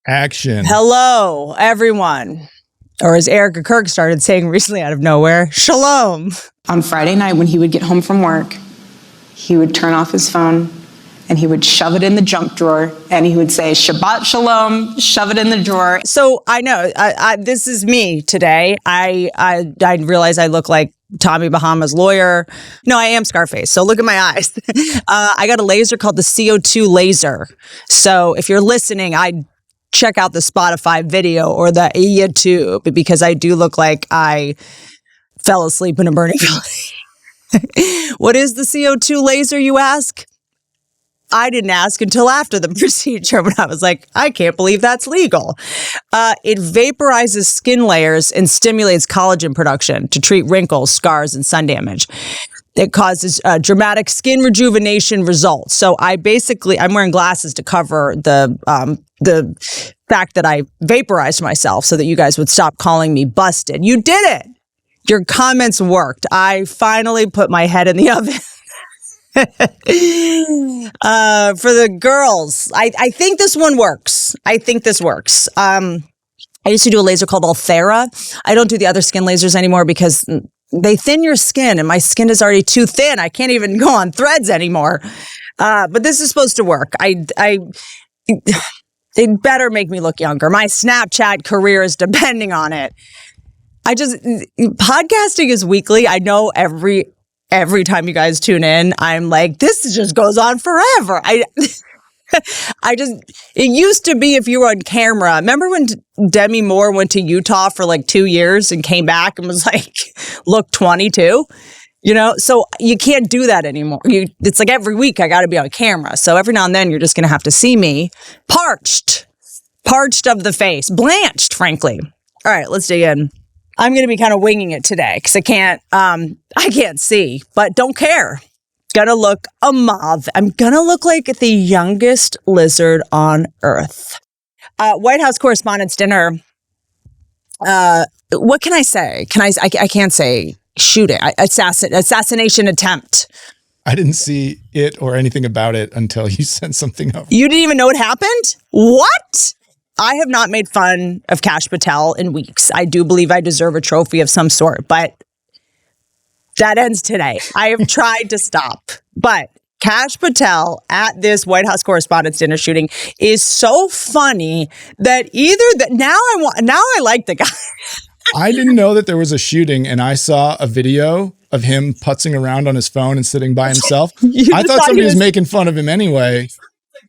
Action. Hello, everyone. Or as Erica Kirk started saying recently out of nowhere, shalom. On Friday night when he would get home from work, he would turn off his phone and he would shove it in the junk drawer and he would say, Shabbat Shalom, shove it in the drawer. So I know, this is me today. I realize I look like Tommy Bahama's lawyer. No, I am Scarface. So look at my eyes. I got a laser called the CO2 laser. So if you're listening, I check out the Spotify video or the YouTube because I do look like I fell asleep in a burning building. What is the CO2 laser, you ask? I didn't ask until after the procedure, but I was like, I can't believe that's legal. It vaporizes skin layers and stimulates collagen production to treat wrinkles, scars, and sun damage. It causes dramatic skin rejuvenation results. So I'm wearing glasses to cover the fact that I vaporized myself so that you guys would stop calling me busted. You did it. Your comments worked. I finally put my head in the oven. For the girls, I think this one works. I think this works. I used to do a laser called Ulthera. I don't do the other skin lasers anymore because they thin your skin and my skin is already too thin. I can't even go on threads anymore. But this is supposed to work. They better make me look younger. My Snapchat career is depending on it. Podcasting is weekly. I know every time you guys tune in, I'm like, this just goes on forever. It used to be if you were on camera. Remember when Demi Moore went to Utah for like 2 years and came back and was like, look 22? You know, so you can't do that anymore. It's like every week I got to be on camera. So every now and then you're just going to have to see me parched of the face, blanched, frankly. All right, let's dig in. I'm going to be kind of winging it today because I can't see, but don't care. Gonna look a mauve. I'm gonna look like the youngest lizard on Earth. White House Correspondents' Dinner. What can I say? I can't say shooting. Assassination attempt. I didn't see it or anything about it until you sent something over. You didn't even know it happened? What? I have not made fun of Kash Patel in weeks. I do believe I deserve a trophy of some sort, but that ends today. I have tried to stop, but Kash Patel at this White House Correspondents' Dinner shooting is so funny that now I like the guy. I didn't know that there was a shooting, and I saw a video of him putzing around on his phone and sitting by himself. I thought somebody was making fun of him anyway,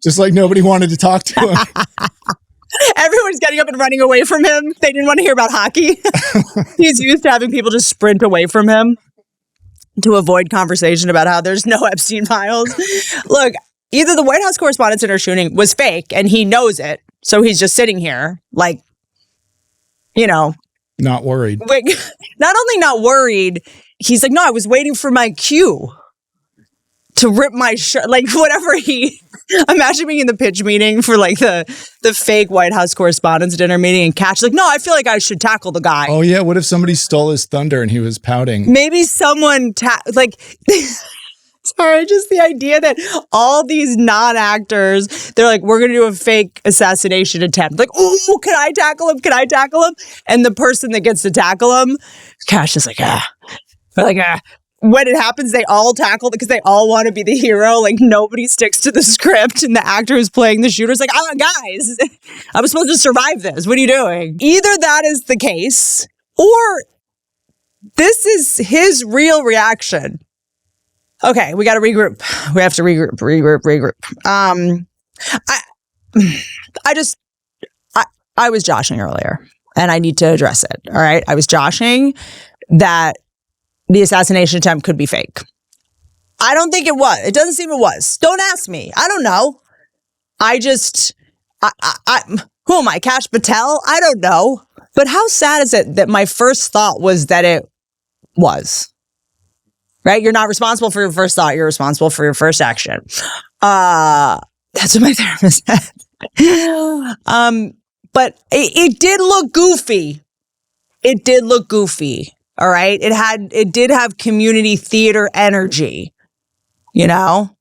just like nobody wanted to talk to him. Everyone's getting up and running away from him. They didn't want to hear about hockey. He's used to having people just sprint away from him to avoid conversation about how there's no Epstein files. Look, either the White House Correspondents' Dinner shooting was fake and he knows it, so he's just sitting here like, you know. Not worried. Not only not worried, he's like, no, I was waiting for my cue to rip my shirt, like whatever imagine being in the pitch meeting for like the fake White House Correspondents' Dinner meeting and Kash like, no, I feel like I should tackle the guy. Oh yeah, what if somebody stole his thunder and he was pouting? Maybe someone sorry, just the idea that all these non-actors, they're like, we're going to do a fake assassination attempt. Like, oh, can I tackle him? Can I tackle him? And the person that gets to tackle him, Kash is like, when it happens, they all tackle because they all want to be the hero. Like, nobody sticks to the script. And the actor who's playing the shooter is like, oh, guys, I was supposed to survive this. What are you doing? Either that is the case, or this is his real reaction. Okay, we got to regroup. We have to regroup. I was joshing earlier, and I need to address it. All right, I was joshing that the assassination attempt could be fake. I don't think it was. It doesn't seem it was. Don't ask me. I don't know. Who am I, Kash Patel? I don't know. But how sad is it that my first thought was that it was? Right? You're not responsible for your first thought. You're responsible for your first action. That's what my therapist said. But it did look goofy. It did look goofy. All right. It did have community theater energy, you know?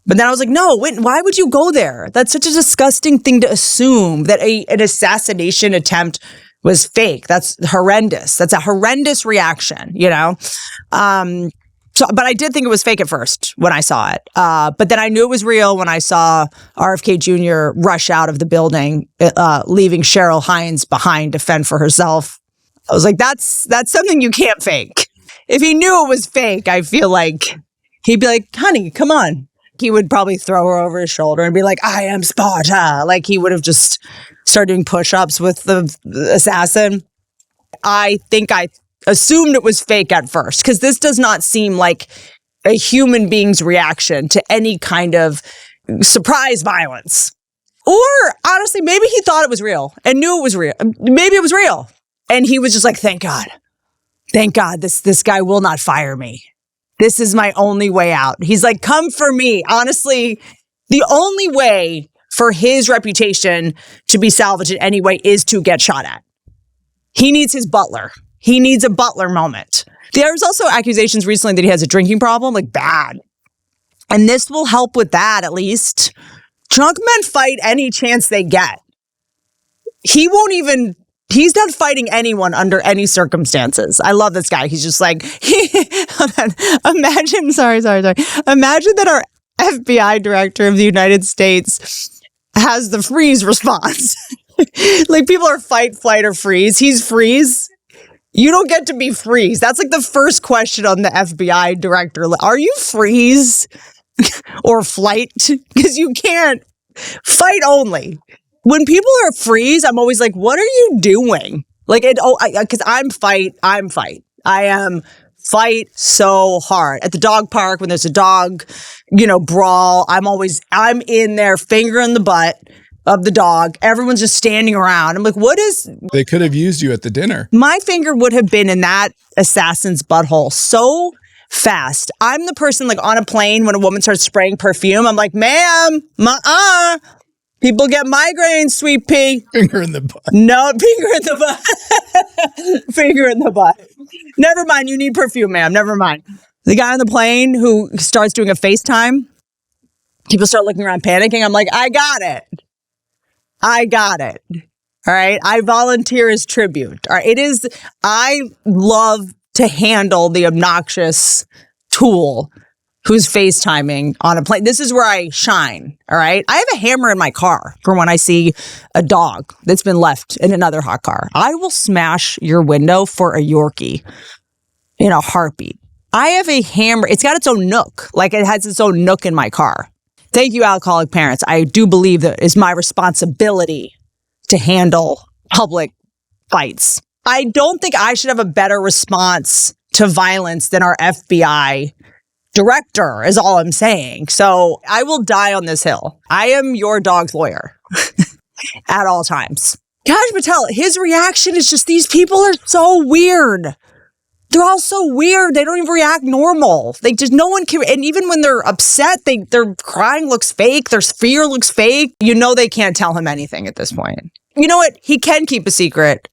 But then I was like, no, why would you go there? That's such a disgusting thing to assume that an assassination attempt was fake. That's horrendous. That's a horrendous reaction, you know? But I did think it was fake at first when I saw it. But then I knew it was real when I saw RFK Jr. rush out of the building, leaving Cheryl Hines behind to fend for herself. I was like, that's something you can't fake. If he knew it was fake, I feel like he'd be like, honey, come on. He would probably throw her over his shoulder and be like, I am Sparta. Like he would have just started doing push-ups with the assassin. I think I assumed it was fake at first because this does not seem like a human being's reaction to any kind of surprise violence. Or honestly, maybe he thought it was real and knew it was real. Maybe it was real. And he was just like, thank God, this guy will not fire me. This is my only way out. He's like, come for me. Honestly, the only way for his reputation to be salvaged in any way is to get shot at. He needs his butler. He needs a butler moment. There was also accusations recently that he has a drinking problem, like bad. And this will help with that, at least. Drunk men fight any chance they get. He's not fighting anyone under any circumstances. I love this guy. He's just like, imagine that our FBI director of the United States has the freeze response. Like people are fight, flight, or freeze. He's freeze. You don't get to be freeze. That's like the first question on the FBI director. Are you freeze or flight? Because you can't fight only. When people are freeze, I'm always like, what are you doing? Like, because I'm fight. I am fight so hard. At the dog park, when there's a dog, brawl, I'm in there, finger in the butt of the dog. Everyone's just standing around. I'm like, They could have used you at the dinner. My finger would have been in that assassin's butthole so fast. I'm the person like on a plane when a woman starts spraying perfume. I'm like, ma'am, people get migraines, sweet pea. Finger in the butt. No, finger in the butt. Finger in the butt. Never mind, you need perfume, ma'am. Never mind. The guy on the plane who starts doing a FaceTime, people start looking around panicking. I'm like, I got it. All right. I volunteer as tribute. All right. I love to handle the obnoxious tool who's FaceTiming on a plane. This is where I shine, all right? I have a hammer in my car for when I see a dog that's been left in another hot car. I will smash your window for a Yorkie in a heartbeat. I have a hammer. It's got its own nook. Like it has its own nook in my car. Thank you, alcoholic parents. I do believe that it's my responsibility to handle public fights. I don't think I should have a better response to violence than our FBI director is all I'm saying. So I will die on this hill. I am your dog's lawyer at all times. Kash Patel, his reaction is just, these people are so weird. They're all so weird. They don't even react normal. They just, no one can. And even when they're upset, their crying looks fake. Their fear looks fake. They can't tell him anything at this point. You know what? He can keep a secret,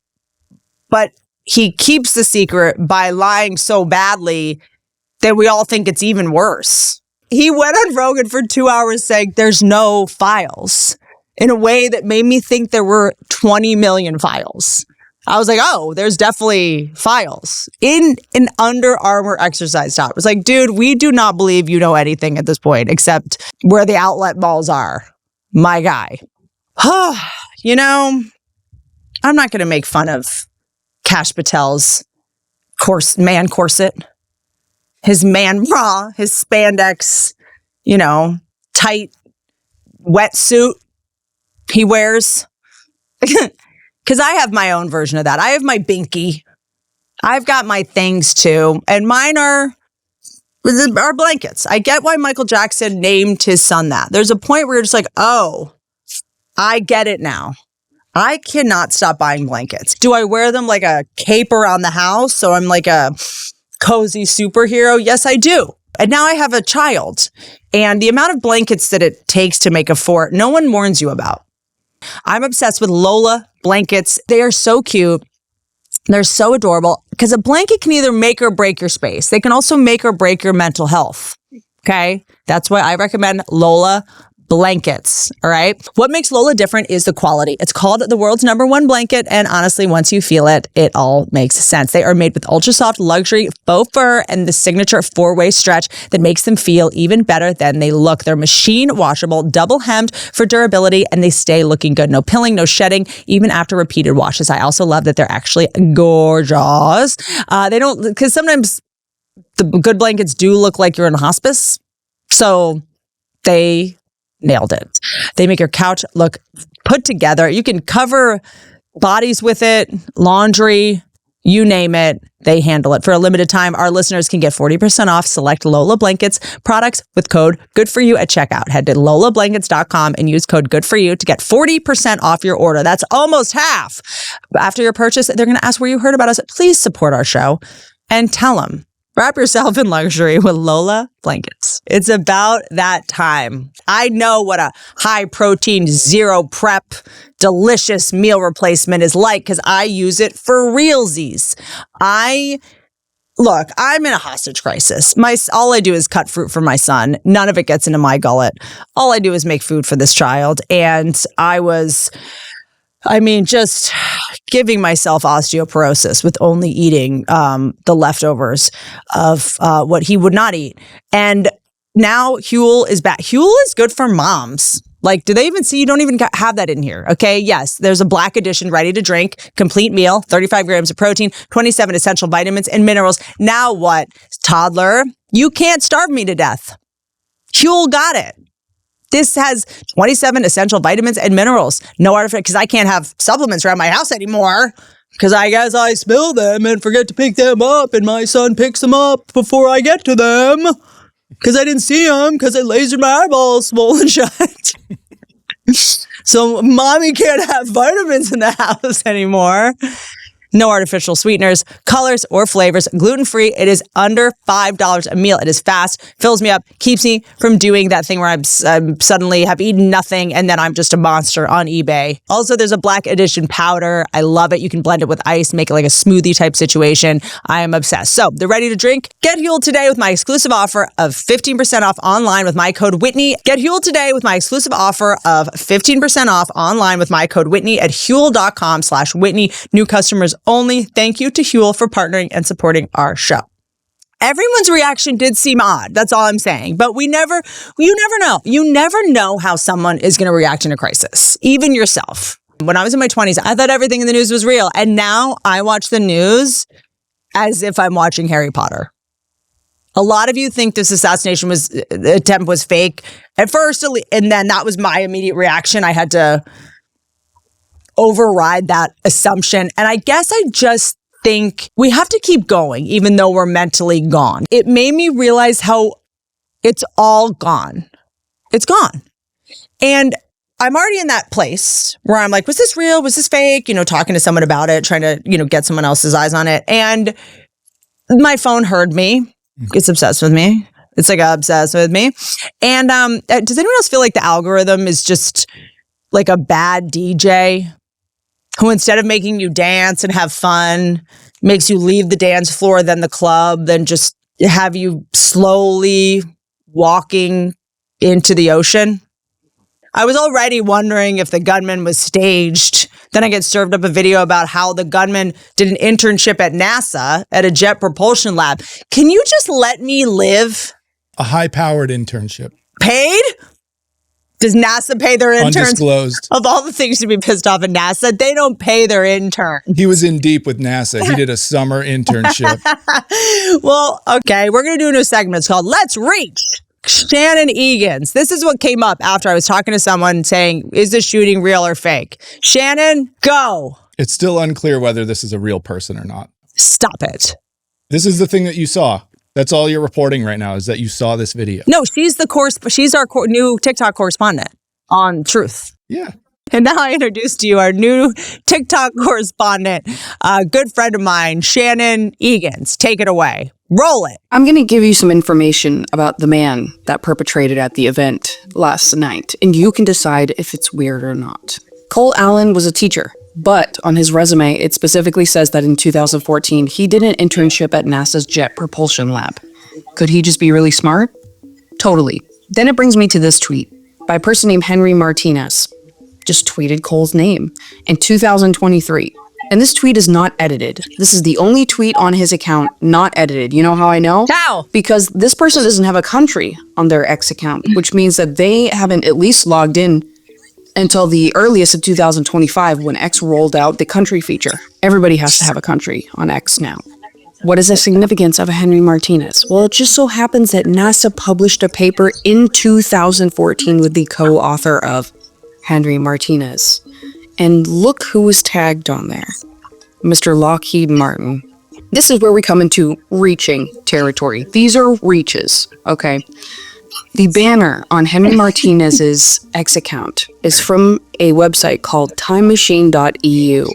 but he keeps the secret by lying so badly that we all think it's even worse. He went on Rogan for 2 hours saying there's no files in a way that made me think there were 20 million files. I was like, oh, there's definitely files in an Under Armour exercise top. It was like, dude, we do not believe you know anything at this point except where the outlet malls are. My guy. I'm not going to make fun of Kash Patel's man corset. His man bra, his spandex, tight wetsuit he wears. Because I have my own version of that. I have my binky. I've got my things too. And mine are blankets. I get why Michael Jackson named his son that. There's a point where you're just like, oh, I get it now. I cannot stop buying blankets. Do I wear them like a cape around the house so I'm like a cozy superhero? Yes, I do. And now I have a child. And the amount of blankets that it takes to make a fort, no one warns you about. I'm obsessed with Lola Blankets. They are so cute. They're so adorable because a blanket can either make or break your space. They can also make or break your mental health. Okay. That's why I recommend Lola Blankets. All right. What makes Lola different is the quality. It's called the world's #1 blanket. And honestly, once you feel it, it all makes sense. They are made with ultra soft luxury faux fur and the signature 4-way stretch that makes them feel even better than they look. They're machine washable, double hemmed for durability, and they stay looking good. No pilling, no shedding, even after repeated washes. I also love that they're actually gorgeous. They don't, because sometimes the good blankets do look like you're in a hospice. So they nailed it. They make your couch look put together. You can cover bodies with it, laundry, you name it. They handle it. For a limited time, our listeners can get 40% off select Lola Blankets products with code GOODFORYOU at checkout. Head to lolablankets.com and use code GOODFORYOU to get 40% off your order. That's almost half. After your purchase, they're going to ask where you heard about us. Please support our show and tell them. Wrap yourself in luxury with Lola Blankets. It's about that time. I know what a high protein, zero prep, delicious meal replacement is like because I use it for realsies. Look, I'm in a hostage crisis. All I do is cut fruit for my son. None of it gets into my gullet. All I do is make food for this child. And just giving myself osteoporosis with only eating the leftovers of what he would not eat. And now Huel is back. Huel is good for moms. Like, do they even see? You don't even have that in here. Okay. Yes. There's a black edition, ready to drink, complete meal, 35 grams of protein, 27 essential vitamins and minerals. Now what? Toddler, you can't starve me to death. Huel got it. This has 27 essential vitamins and minerals. No artificial, because I can't have supplements around my house anymore. Because I guess I spill them and forget to pick them up, and my son picks them up before I get to them. Because I didn't see them, because I lasered my eyeballs swollen shut. So mommy can't have vitamins in the house anymore. No artificial sweeteners, colors, or flavors. Gluten-free. It is under $5 a meal. It is fast, fills me up, keeps me from doing that thing where I'm suddenly have eaten nothing and then I'm just a monster on eBay. Also, there's a black edition powder. I love it. You can blend it with ice, make it like a smoothie type situation. I am obsessed. So they're ready to drink. Get Huel today with my exclusive offer of 15% off online with my code Whitney. Get Huel today with my exclusive offer of 15% off online with my code Whitney at Huel.com/Whitney. New customers only. Thank you to Huel for partnering and supporting our show. Everyone's reaction did seem odd. That's all I'm saying. But you never know. You never know how someone is going to react in a crisis, even yourself. When I was in my 20s, I thought everything in the news was real. And now I watch the news as if I'm watching Harry Potter. A lot of you think this assassination attempt was fake at first, and then that was my immediate reaction. I had to override that assumption. And I guess I just think we have to keep going, even though we're mentally gone. It made me realize how it's all gone. It's gone. And I'm already in that place where I'm like, was this real? Was this fake? Talking to someone about it, trying to, get someone else's eyes on it. And my phone heard me. It's obsessed with me. It's like obsessed with me. And does anyone else feel like the algorithm is just like a bad DJ who, instead of making you dance and have fun, makes you leave the dance floor, then the club, then just have you slowly walking into the ocean? I was already wondering if the gunman was staged. Then I get served up a video about how the gunman did an internship at NASA at a jet propulsion lab. Can you just let me live? A high-powered internship. Paid? Does NASA pay their interns? Undisclosed. Of all the things to be pissed off at NASA, they don't pay their interns. He was in deep with NASA. He did a summer internship. Well, okay, we're going to do a new segment. It's called Let's Reach Shannon Egan's. This is what came up after I was talking to someone saying, is this shooting real or fake? Shannon, go. It's still unclear whether this is a real person or not. Stop it. This is the thing that you saw. That's all you're reporting right now, is that you saw this video. No, she's our new TikTok correspondent on Truth. Yeah. And now I introduce to you our new TikTok correspondent, a good friend of mine, Shannon Egan's. Take it away. Roll it. I'm going to give you some information about the man that perpetrated at the event last night, and you can decide if it's weird or not. Cole Allen was a teacher, but on his resume, it specifically says that in 2014, he did an internship at NASA's Jet Propulsion Lab. Could he just be really smart? Totally. Then it brings me to this tweet by a person named Henry Martinez. Just tweeted Cole's name in 2023. And this tweet is not edited. This is the only tweet on his account not edited. You know how I know? How? Because this person doesn't have a country on their X account, which means that they haven't at least logged in until the earliest of 2025 when X rolled out the country feature. Everybody has to have a country on X now. What is the significance of a Henry Martinez? Well, it just so happens that NASA published a paper in 2014 with the co-author of Henry Martinez. And look who was tagged on there. Mr. Lockheed Martin. This is where we come into reaching territory. These are reaches, okay? The banner on Henry Martinez's X account is from a website called timemachine.eu,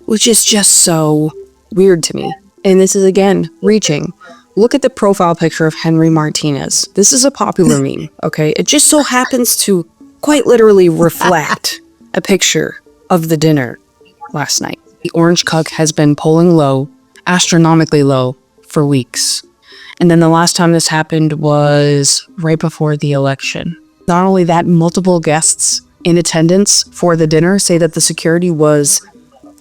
which is just so weird to me. And this is, again, reaching. Look at the profile picture of Henry Martinez. This is a popular meme, okay? It just so happens to quite literally reflect a picture of the dinner last night. The orange cuck has been pulling low, astronomically low, for weeks. And then the last time this happened was right before the election. Not only that, multiple guests in attendance for the dinner say that the security was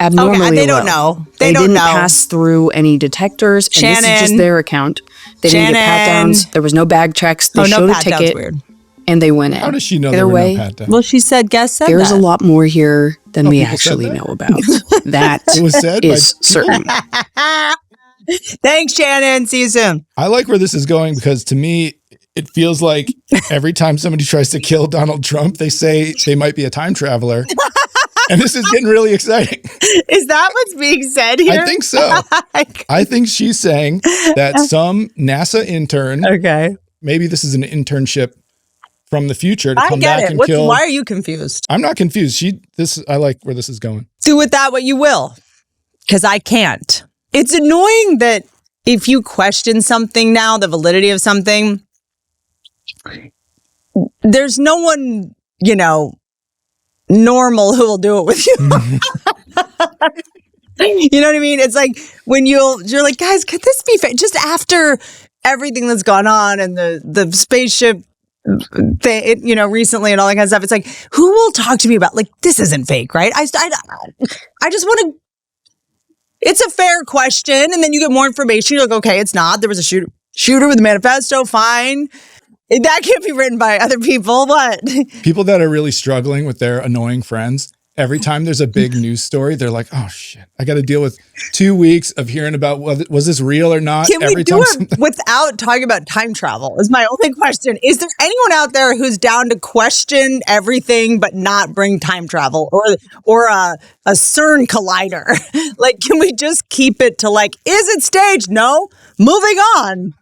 abnormally they don't low. know. They don't didn't know. pass through any detectors. And Shannon. this is just their account. They didn't get pat downs. There was no bag checks. They showed a ticket. Weird. And they went in. How does she know Either there were way, no pat downs? Well, she said, guest said there's that. a lot more here than we people said actually that? know about. That It was said is by- certain. Thanks, Shannon. See you soon. I like where this is going because to me, it feels like every time somebody tries to kill Donald Trump, they say they might be a time traveler. And this is getting really exciting. Is that what's being said here? I think so. I think she's saying that some NASA intern, Okay. maybe this is an internship from the future to I come get back it. and kill. Why are you confused? I'm not confused. I like where this is going. Do with that what you will, because I can't. It's annoying that if you question something now, the validity of something, there's no one, normal who will do it with you. You know what I mean? It's like when you're like, guys, could this be fake? Just after everything that's gone on and the spaceship thing, recently and all that kind of stuff, it's like, who will talk to me about, like, this isn't fake, right? I just want to, it's a fair question. And then you get more information. You're like, okay, it's not. There was a shooter with a manifesto. Fine. That can't be written by other people. What? People that are really struggling with their annoying friends, every time there's a big news story, they're like, oh shit, I got to deal with 2 weeks of hearing about, was this real or not? Can we do it without talking about time travel is my only question. Is there anyone out there who's down to question everything but not bring time travel or a CERN collider? Like, can we just keep it to like, is it staged? No. Moving on.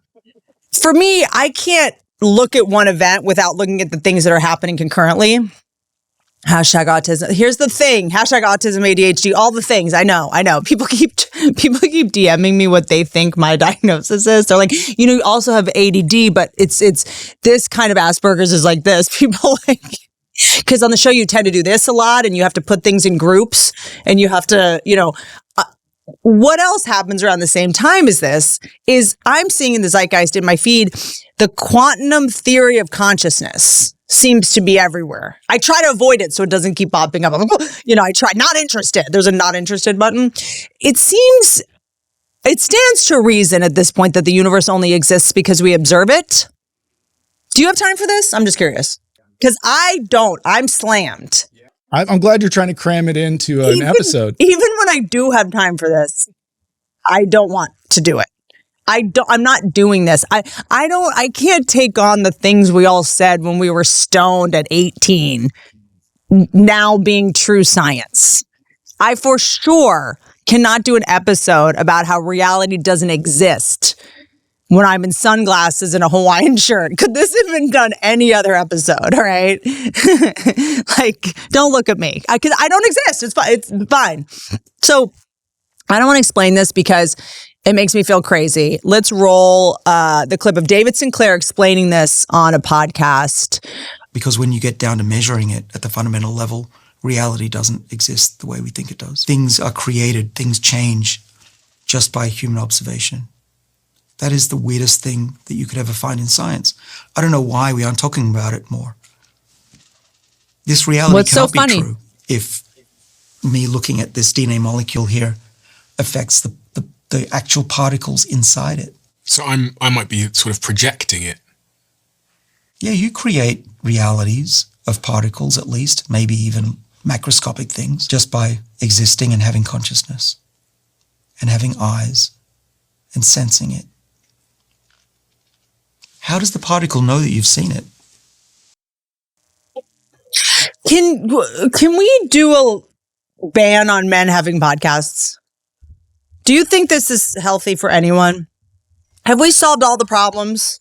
For me, I can't look at one event without looking at the things that are happening concurrently. Hashtag autism. Here's the thing. Hashtag autism, ADHD, all the things. I know. People keep DMing me what they think my diagnosis is. They're like, you also have ADD, but it's this kind of Asperger's is like this. People like, because on the show you tend to do this a lot and you have to put things in groups and you have to, what else happens around the same time as this is I'm seeing in the zeitgeist in my feed, the quantum theory of consciousness seems to be everywhere. I try to avoid it so it doesn't keep popping up. I try not interested. There's a not interested button. It stands to reason at this point that the universe only exists because we observe it. Do you have time for this? I'm just curious. Because I don't. I'm slammed. I'm glad you're trying to cram it into an episode. Even when I do have time for this, I don't want to do it. I'm not doing this. I can't take on the things we all said when we were stoned at 18 now being true science. I for sure cannot do an episode about how reality doesn't exist when I'm in sunglasses and a Hawaiian shirt. Could this have been done any other episode? All right. Like, don't look at me. I don't exist. It's fine. It's fine. So I don't want to explain this because it makes me feel crazy. Let's roll the clip of David Sinclair explaining this on a podcast. Because when you get down to measuring it at the fundamental level, reality doesn't exist the way we think it does. Things are created, things change just by human observation. That is the weirdest thing that you could ever find in science. I don't know why we aren't talking about it more. This reality cannot be true if me looking at this DNA molecule here affects the actual particles inside it. So I might be sort of projecting it. Yeah, you create realities of particles at least, maybe even macroscopic things, just by existing and having consciousness and having eyes and sensing it. How does the particle know that you've seen it? Can we do a ban on men having podcasts? Do you think this is healthy for anyone? Have we solved all the problems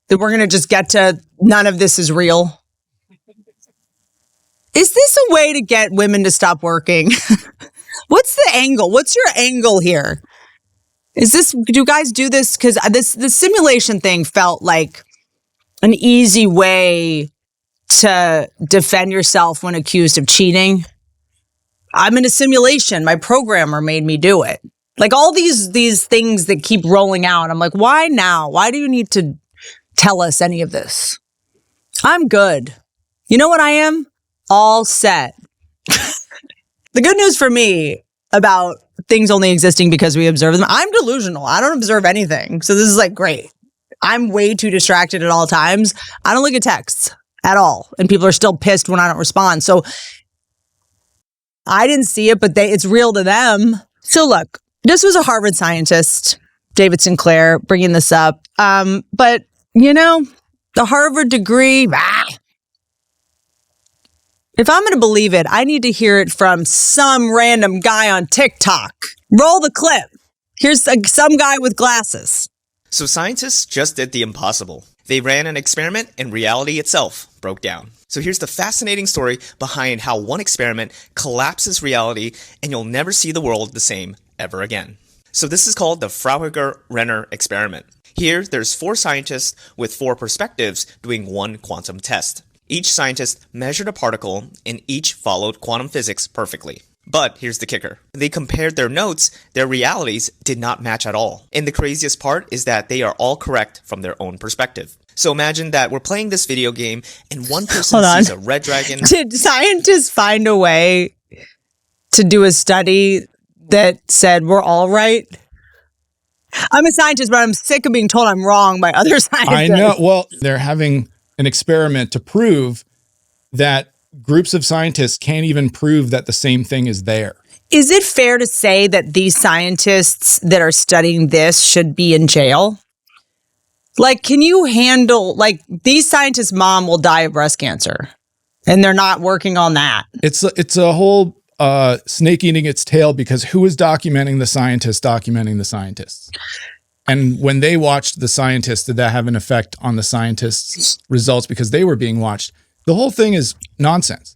that we're going to just get to none of this is real? Is this a way to get women to stop working? What's the angle? What's your angle here? Do guys do this? Because the simulation thing felt like an easy way to defend yourself when accused of cheating. I'm in a simulation. My programmer made me do it. Like all these things that keep rolling out. I'm like, why now? Why do you need to tell us any of this? I'm good. You know what I am? All set. The good news for me about things only existing because we observe them, I'm delusional. I don't observe anything. So this is like great. I'm way too distracted at all times. I don't look at texts at all. And people are still pissed when I don't respond. So I didn't see it, but it's real to them. So look, this was a Harvard scientist, David Sinclair, bringing this up. But, you know, the Harvard degree, if I'm going to believe it, I need to hear it from some random guy on TikTok. Roll the clip. Here's some guy with glasses. So scientists just did the impossible. They ran an experiment and reality itself broke down. So here's the fascinating story behind how one experiment collapses reality and you'll never see the world the same ever again. So this is called the Frauenberger-Renner experiment. Here, there's 4 scientists with 4 perspectives doing one quantum test. Each scientist measured a particle and each followed quantum physics perfectly. But here's the kicker. They compared their notes, their realities did not match at all. And the craziest part is that they are all correct from their own perspective. So imagine that we're playing this video game and one person sees a red dragon. Did scientists find a way to do a study that said we're all right? I'm a scientist, but I'm sick of being told I'm wrong by other scientists. I know. Well, they're having an experiment to prove that groups of scientists can't even prove that the same thing is there. Is it fair to say that these scientists that are studying this should be in jail? Like, can you handle, like, these scientists' mom will die of breast cancer and they're not working on that. It's a whole snake eating its tail because who is documenting the scientists? And when they watched the scientists, did that have an effect on the scientists' results because they were being watched? The whole thing is nonsense.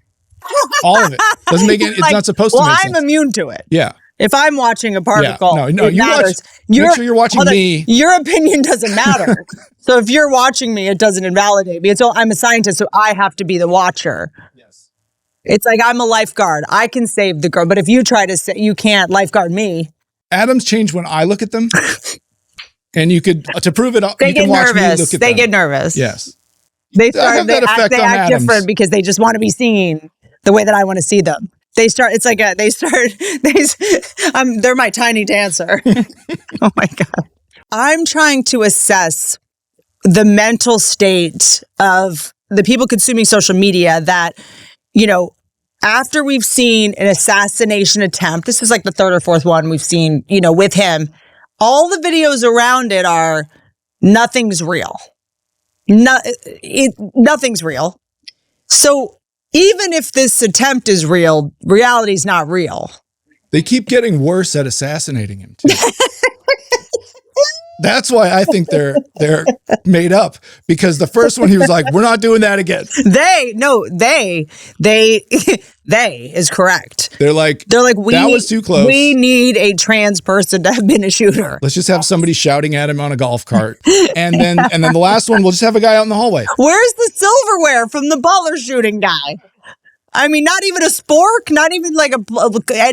All of it doesn't make it. It's like, not supposed to make sense. Well, I'm immune to it. Yeah. If I'm watching a particle, no, it matters. Make sure you're watching me. Your opinion doesn't matter. So if you're watching me, it doesn't invalidate me. I'm a scientist, so I have to be the watcher. Yes. It's like I'm a lifeguard. I can save the girl, but if you try to say you can't lifeguard me. Atoms change when I look at them. And you could, to prove it, they you get can watch nervous. me look at they them. get nervous. Yes. They act different because they just want to be seen the way that I want to see them. They're my tiny dancer. Oh my God. I'm trying to assess the mental state of the people consuming social media that, you know, after we've seen an assassination attempt, this is like the 3rd or 4th one we've seen, you know, with him. All the videos around it are nothing's real. Nothing's real. So even if this attempt is real, reality's not real. They keep getting worse at assassinating him too. That's why I think they're made up, because the first one he was like, "We're not doing that again." They is correct. They're like that was too close. We need a trans person to have been a shooter. Let's just have somebody shouting at him on a golf cart, and then the last one we'll just have a guy out in the hallway. Where's the silverware from the Butler shooting guy? I mean, not even a spork, not even like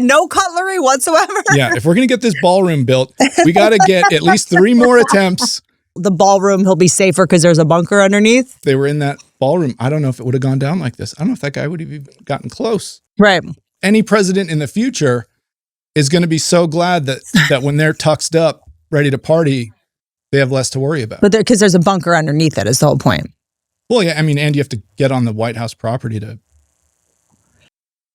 no cutlery whatsoever. Yeah, if we're going to get this ballroom built, we got to get at least 3 more attempts. The ballroom, he'll be safer because there's a bunker underneath. If they were in that ballroom, I don't know if it would have gone down like this. I don't know if that guy would have even gotten close. Right. Any president in the future is going to be so glad that when they're tuxed up, ready to party, they have less to worry about. But because there's a bunker underneath it is the whole point. Well, yeah, I mean, and you have to get on the White House property to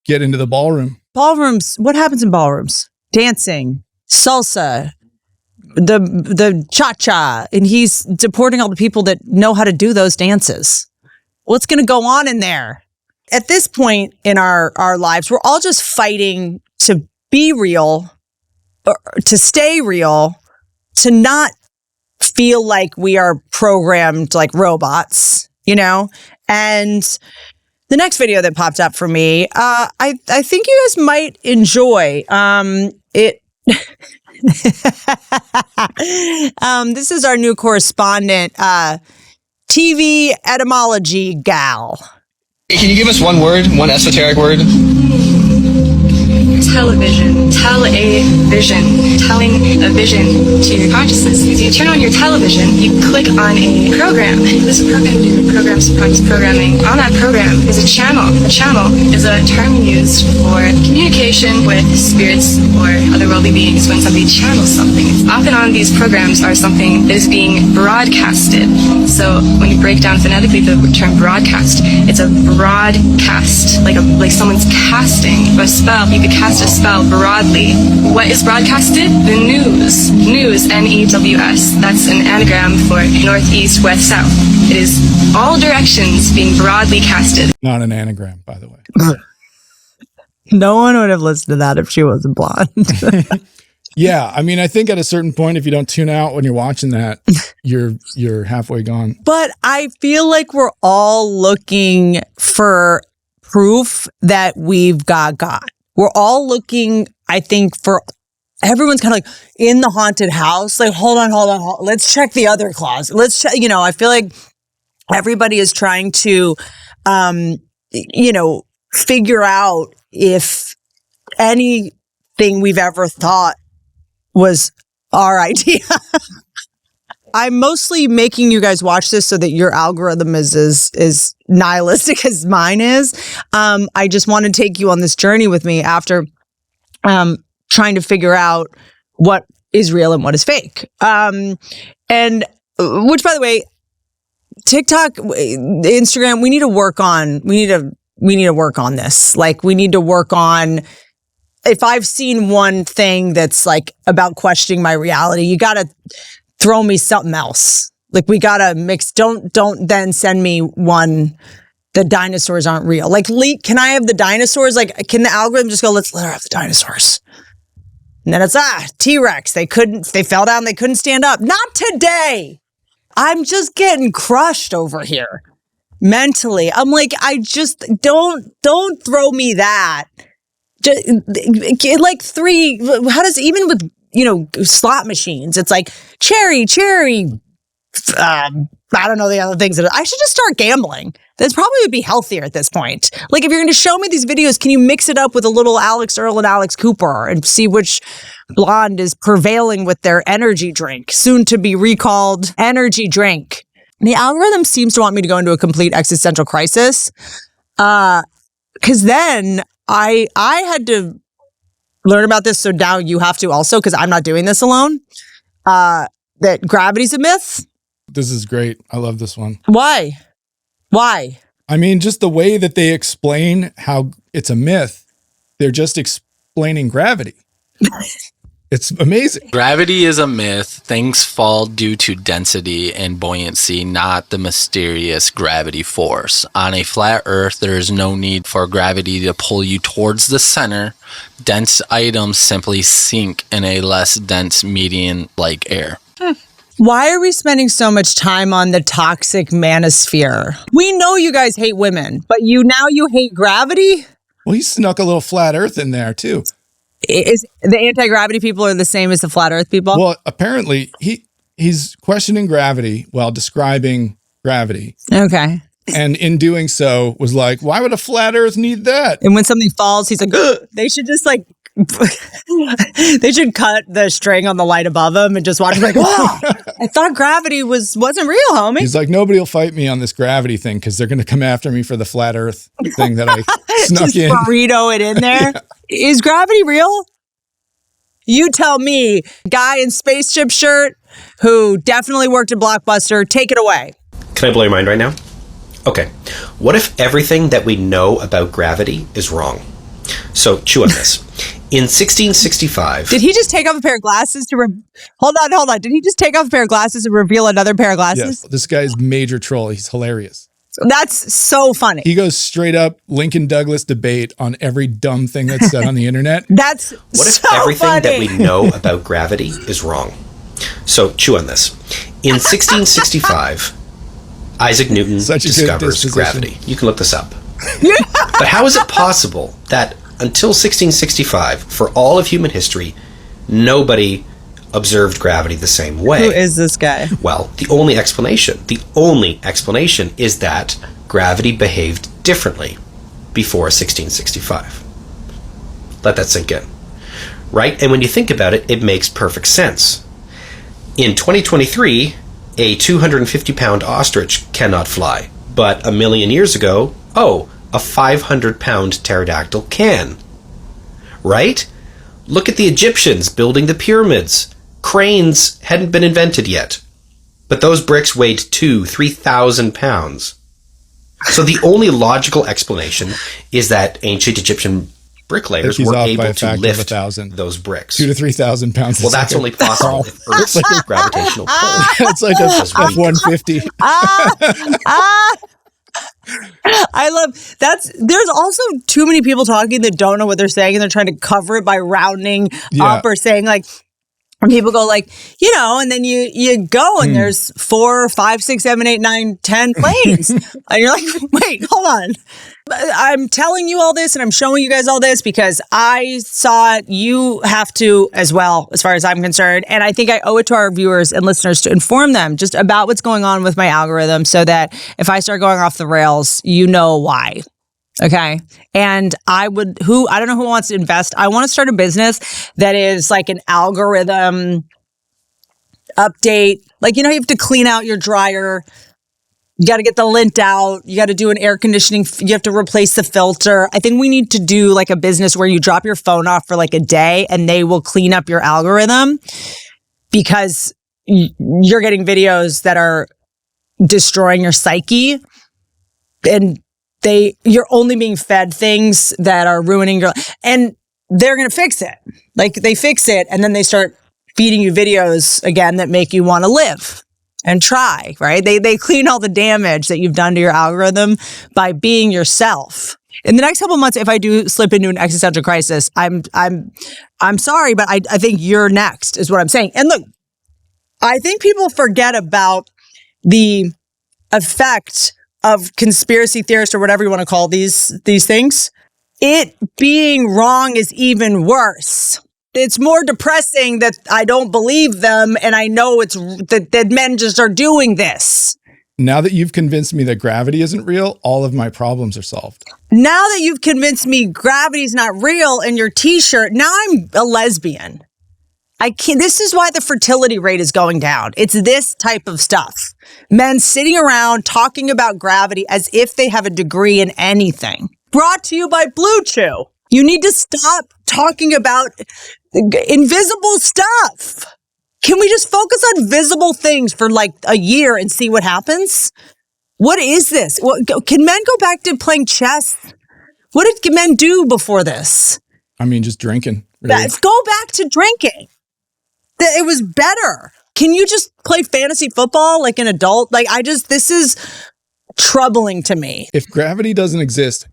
get into the ballroom. Ballrooms, what happens in ballrooms? Dancing, salsa, the cha-cha, and he's deporting all the people that know how to do those dances. What's going to go on in there? At this point in our lives, we're all just fighting to be real, or to stay real, to not feel like we are programmed like robots, you know? And the next video that popped up for me, I think you guys might enjoy. It. This is our new correspondent, TV etymology gal. Can you give us one word, one esoteric word? Television. Tell a vision. Telling a vision to your consciousness. If you turn on your television, you click on a program. What does a program do? Program subconscious programming. On that program is a channel. A channel is a term used for communication with spirits or otherworldly beings when somebody channels something. Often on these programs are something that is being broadcasted. So when you break down phonetically the term broadcast, it's a broadcast, like someone's casting a spell. You could cast a spell broadly. What is broadcasted? The news. News, N-E-W-S. That's an anagram for north, east, west, south. It is all directions being broadly casted. Not an anagram, by the way. No one would have listened to that if she wasn't blonde. Yeah, I mean, I think at a certain point, if you don't tune out when you're watching that, you're halfway gone. But I feel like we're all looking for proof that we've got God. We're all looking, I think, for everyone's kind of like in the haunted house. Like, hold on. Let's check the other closet. Let's check, I feel like everybody is trying to, figure out if anything we've ever thought was our idea. I'm mostly making you guys watch this so that your algorithm is nihilistic as mine is. I just want to take you on this journey with me after trying to figure out what is real and what is fake. And which, by the way, TikTok, Instagram, we need to work on this. Like, we need to work on, if I've seen one thing that's like about questioning my reality, you got to throw me something else. Like, we got to mix. Don't then send me one, the dinosaurs aren't real. Like, can I have the dinosaurs? Like, can the algorithm just go, let's let her have the dinosaurs? And then it's, T-Rex. They fell down. They couldn't stand up. Not today. I'm just getting crushed over here mentally. I'm like, I just don't throw me that. Just, like how does, even with, slot machines, it's like cherry, I don't know the other things. I should just start gambling. That probably would be healthier at this point. Like, if you're going to show me these videos, can you mix it up with a little Alex Earl and Alex Cooper and see which blonde is prevailing with their energy drink, soon to be recalled energy drink? The algorithm seems to want me to go into a complete existential crisis. Because then I had to learn about this. So now you have to also, because I'm not doing this alone, that gravity's a myth. This is great. I love this one. Why? I mean, just the way that they explain how it's a myth, they're just explaining gravity. It's amazing. Gravity is a myth. Things fall due to density and buoyancy, not the mysterious gravity force. On a flat Earth, there is no need for gravity to pull you towards the center. Dense items simply sink in a less dense medium like air. Why are we spending so much time on the toxic manosphere? We know you guys hate women, but now you hate gravity? Well, he snuck a little flat Earth in there, too. Is the anti-gravity people are the same as the flat Earth people? Well, apparently he's questioning gravity while describing gravity. Okay. And in doing so was like, why would a flat earth need that? And when something falls, he's like, ugh. They should just like, they should cut the string on the light above him and just watch him like, whoa, I thought gravity wasn't real, homie. He's like, nobody will fight me on this gravity thing because they're going to come after me for the flat earth thing that I snuck just in. Burrito it in there. Yeah. Is gravity real? You tell me, guy in spaceship shirt who definitely worked at Blockbuster, take it away. Can I blow your mind right now? Okay. What if everything that we know about gravity is wrong? So chew on this. In 1665... Did he just take off a pair of glasses to... Hold on. Did he just take off a pair of glasses and reveal another pair of glasses? Yes. This guy's major troll. He's hilarious. That's so funny. He goes straight up Lincoln Douglas debate on every dumb thing that's said on the internet. That's What if so everything funny. that we know about gravity is wrong? So chew on this. In 1665, Isaac Newton discovers gravity. You can look this up. But how is it possible that until 1665, for all of human history, nobody observed gravity the same way? Who is this guy? Well, the only explanation is that gravity behaved differently before 1665. Let that sink in. Right? And when you think about it, it makes perfect sense. In 2023, a 250-pound ostrich cannot fly. But a million years ago, a 500-pound pterodactyl can. Right? Look at the Egyptians building the pyramids. Cranes hadn't been invented yet. But those bricks weighed 3,000 pounds. So the only logical explanation is that ancient Egyptian bricklayers were able to lift those bricks. 2,000 to 3,000 pounds. Well, that's only possible if Earth's gravitational pull. It's like a F-150. I love there's also too many people talking that don't know what they're saying and they're trying to cover it by rounding up or saying like, and people go like, and then you go and there's 4, 5, 6, 7, 8, 9, 10 planes. And you're like, wait, hold on. I'm telling you all this and I'm showing you guys all this because I saw it. You have to as well, as far as I'm concerned. And I think I owe it to our viewers and listeners to inform them just about what's going on with my algorithm so that if I start going off the rails, you know why. Okay. And I don't know who wants to invest. I want to start a business that is like an algorithm update. Like, you have to clean out your dryer. You got to get the lint out. You got to do an air conditioning. You have to replace the filter. I think we need to do like a business where you drop your phone off for like a day and they will clean up your algorithm because you're getting videos that are destroying your psyche and you're only being fed things that are ruining your life. And they're going to fix it. Like they fix it and then they start feeding you videos again that make you want to live and try, right? They clean all the damage that you've done to your algorithm by being yourself. In the next couple of months, if I do slip into an existential crisis, I'm sorry, but I think you're next is what I'm saying. And look, I think people forget about the effect of conspiracy theorists or whatever you want to call these things. It being wrong is even worse. It's more depressing that I don't believe them and I know it's that men just are doing this. Now that you've convinced me that gravity isn't real, all of my problems are solved. Now that you've convinced me gravity's not real in your t-shirt, now I'm a lesbian. This is why the fertility rate is going down. It's this type of stuff. Men sitting around talking about gravity as if they have a degree in anything. Brought to you by Blue Chew. You need to stop talking about invisible stuff. Can we just focus on visible things for like a year and see what happens? What is this? Can men go back to playing chess? What did men do before this? I mean, just drinking. Really. Go back to drinking. It was better. Can you just play fantasy football like an adult? This is troubling to me. If gravity doesn't exist,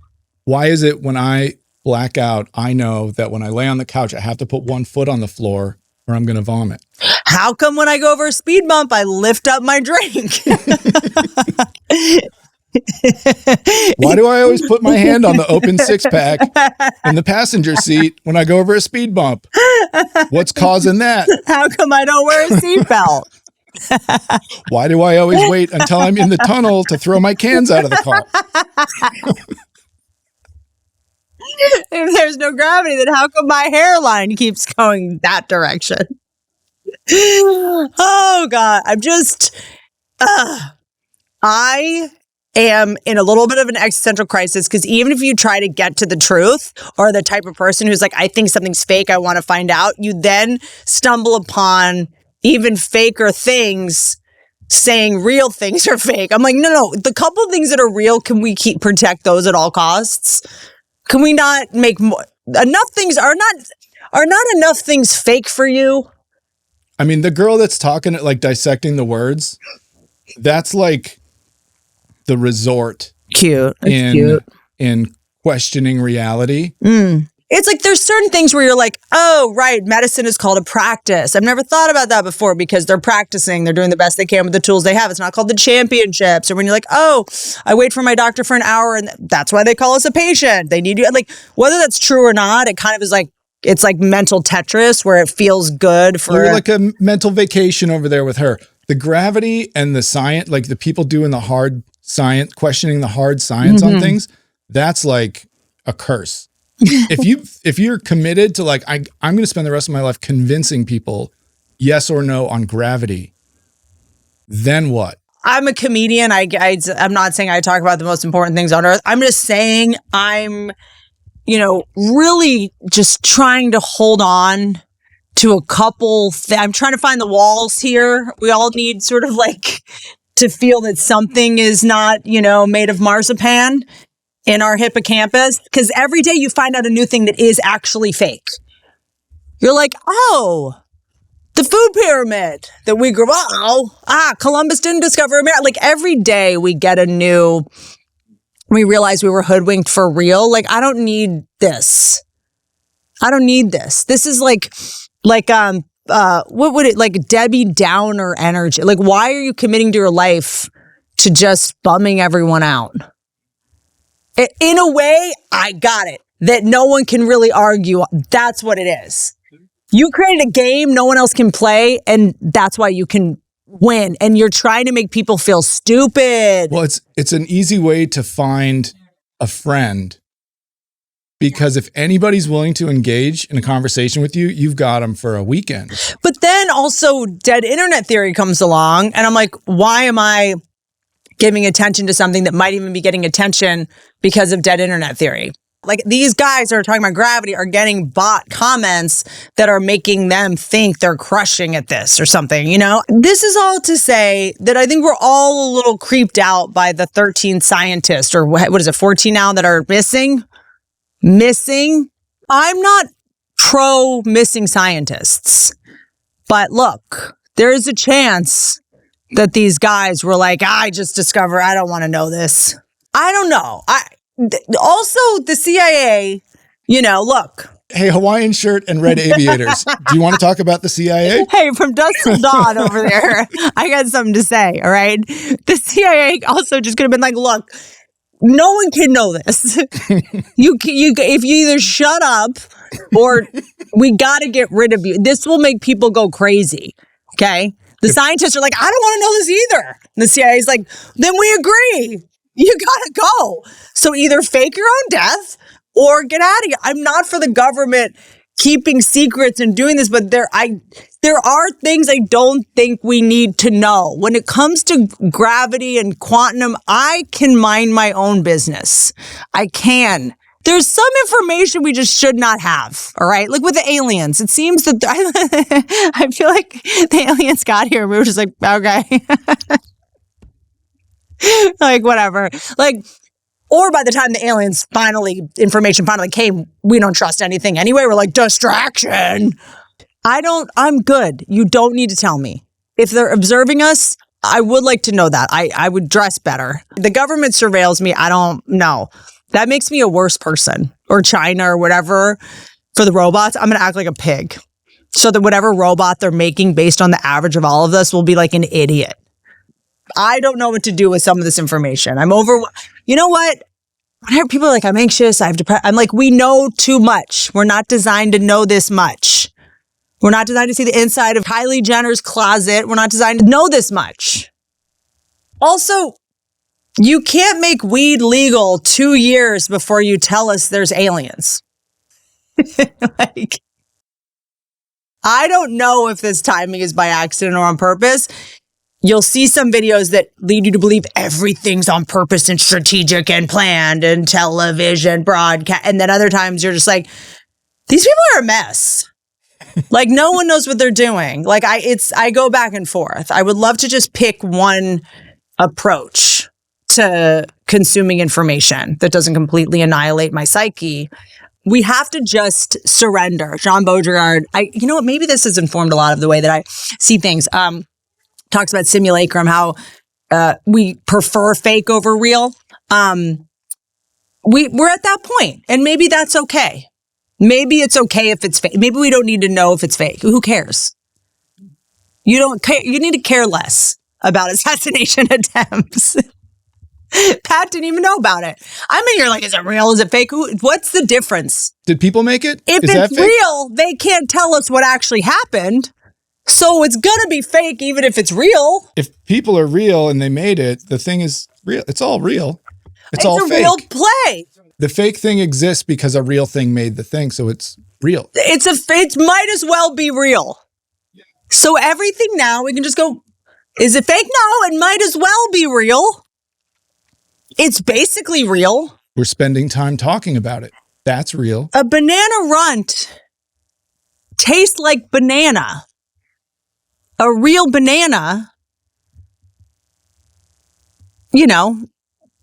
why is it when I black out, I know that when I lay on the couch, I have to put one foot on the floor or I'm going to vomit? How come when I go over a speed bump, I lift up my drink? Why do I always put my hand on the open six-pack in the passenger seat when I go over a speed bump? What's causing that? How come I don't wear a seatbelt? Why do I always wait until I'm in the tunnel to throw my cans out of the car? If there's no gravity, then how come my hairline keeps going that direction? Oh, God. I am in a little bit of an existential crisis because even if you try to get to the truth or the type of person who's like, I think something's fake, I want to find out, you then stumble upon even faker things saying real things are fake. I'm like, no. The couple of things that are real, can we protect those at all costs? Can we not make more? Enough things are not enough things fake for you? I mean, the girl that's talking, like dissecting the words, that's like the resort. Cute. In questioning reality. It's like there's certain things where you're like, oh, right, medicine is called a practice. I've never thought about that before because they're practicing. They're doing the best they can with the tools they have. It's not called the championships. Or when you're like, oh, I wait for my doctor for an hour and that's why they call us a patient. They need you. Like, whether that's true or not, it kind of is like, it's like mental Tetris where it feels good for. You're like a mental vacation over there with her. The gravity and the science, like the people doing the hard science, questioning the hard science on things, that's like a curse. If you're committed to like, I'm going to spend the rest of my life convincing people yes or no on gravity, then what? I'm a comedian. I'm not saying I talk about the most important things on earth. I'm just saying I'm, really just trying to hold on to a couple. I'm trying to find the walls here. We all need sort of like to feel that something is not, made of marzipan in our hippocampus, because every day you find out a new thing that is actually fake. You're like, oh, the food pyramid that we grew up. Columbus didn't discover America. Like every day we realize we were hoodwinked for real. Like, I don't need this. This is like what would it, like Debbie Downer energy? Like, why are you committing to your life to just bumming everyone out? In a way, I got it. That no one can really argue. That's what it is. You created a game no one else can play, and that's why you can win. And you're trying to make people feel stupid. Well, it's an easy way to find a friend, because if anybody's willing to engage in a conversation with you, you've got them for a weekend. But then also dead internet theory comes along, and I'm like, why am I giving attention to something that might even be getting attention because of dead internet theory? Like, these guys that are talking about gravity are getting bot comments that are making them think they're crushing at this or something, This is all to say that I think we're all a little creeped out by the 13 scientists, or what is it, 14 now, that are missing. I'm not pro missing scientists, but look, there is a chance that these guys were like, I just discovered, I don't want to know this. I don't know. Also, the CIA, look. Hey, Hawaiian shirt and red aviators. Do you want to talk about the CIA? Hey, from dusk till dawn over there, I got something to say, all right? The CIA also just could have been like, look, no one can know this. If you either shut up or we got to get rid of you. This will make people go crazy, okay? The scientists are like, I don't want to know this either. And the CIA is like, then we agree. You gotta go. So either fake your own death or get out of here. I'm not for the government keeping secrets and doing this, but there are things I don't think we need to know. When it comes to gravity and quantum, I can mind my own business. I can. There's some information we just should not have, all right? Like with the aliens, it seems that I feel like the aliens got here and we were just like, okay. Like, whatever. Like, or by the time the information finally came, we don't trust anything anyway. We're like, distraction. I'm good. You don't need to tell me. If they're observing us, I would like to know that. I would dress better. The government surveils me. I don't know. That makes me a worse person. Or China or whatever. For the robots, I'm going to act like a pig. So that whatever robot they're making based on the average of all of us will be like an idiot. I don't know what to do with some of this information. I'm over. You know what? Whenever people are like, I'm anxious, I have depression. I'm like, we know too much. We're not designed to know this much. We're not designed to see the inside of Kylie Jenner's closet. We're not designed to know this much. Also, you can't make weed legal 2 years before you tell us there's aliens. Like, I don't know if this timing is by accident or on purpose. You'll see some videos that lead you to believe everything's on purpose and strategic and planned and television broadcast. And then other times you're just like, these people are a mess. Like, no one knows what they're doing. Like, I go back and forth. I would love to just pick one approach to consuming information that doesn't completely annihilate my psyche. We have to just surrender. Jean Baudrillard, you know what? Maybe this has informed a lot of the way that I see things. Talks about simulacrum, how we prefer fake over real. We're at that point, and maybe that's okay. Maybe it's okay if it's fake. Maybe we don't need to know if it's fake. Who cares? You don't care. You need to care less about assassination attempts. Pat didn't even know about it. I'm in here like, is it real? Is it fake? What's the difference? Did people make it? If it's real, they can't tell us what actually happened. So it's going to be fake even if it's real. If people are real and they made it, the thing is real. It's all real. It's all fake. It's a real play. The fake thing exists because a real thing made the thing, so it's real. It might as well be real. So everything now, we can just go, is it fake? No, it might as well be real. It's basically real. We're spending time talking about it. That's real. A banana runt tastes like banana. A real banana,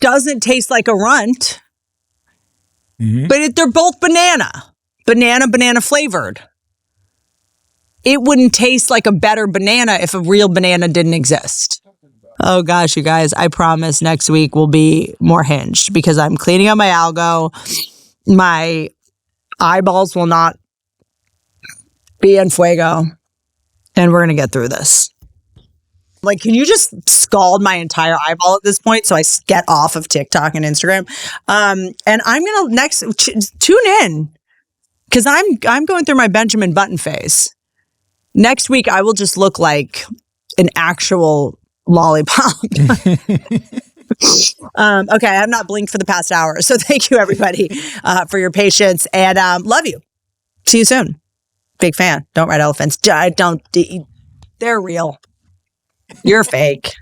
doesn't taste like a runt. Mm-hmm. But they're both banana flavored. It wouldn't taste like a better banana if a real banana didn't exist. Oh gosh, you guys, I promise next week will be more hinged because I'm cleaning up my algo. My eyeballs will not be en fuego. And we're going to get through this. Like, can you just scald my entire eyeball at this point so I get off of TikTok and Instagram? And I'm going to tune in because I'm going through my Benjamin Button phase. Next week, I will just look like an actual lollipop. Okay, I have not blinked for the past hour. So thank you, everybody, for your patience. And love you. See you soon. Big fan. Don't ride elephants. They're real. You're fake.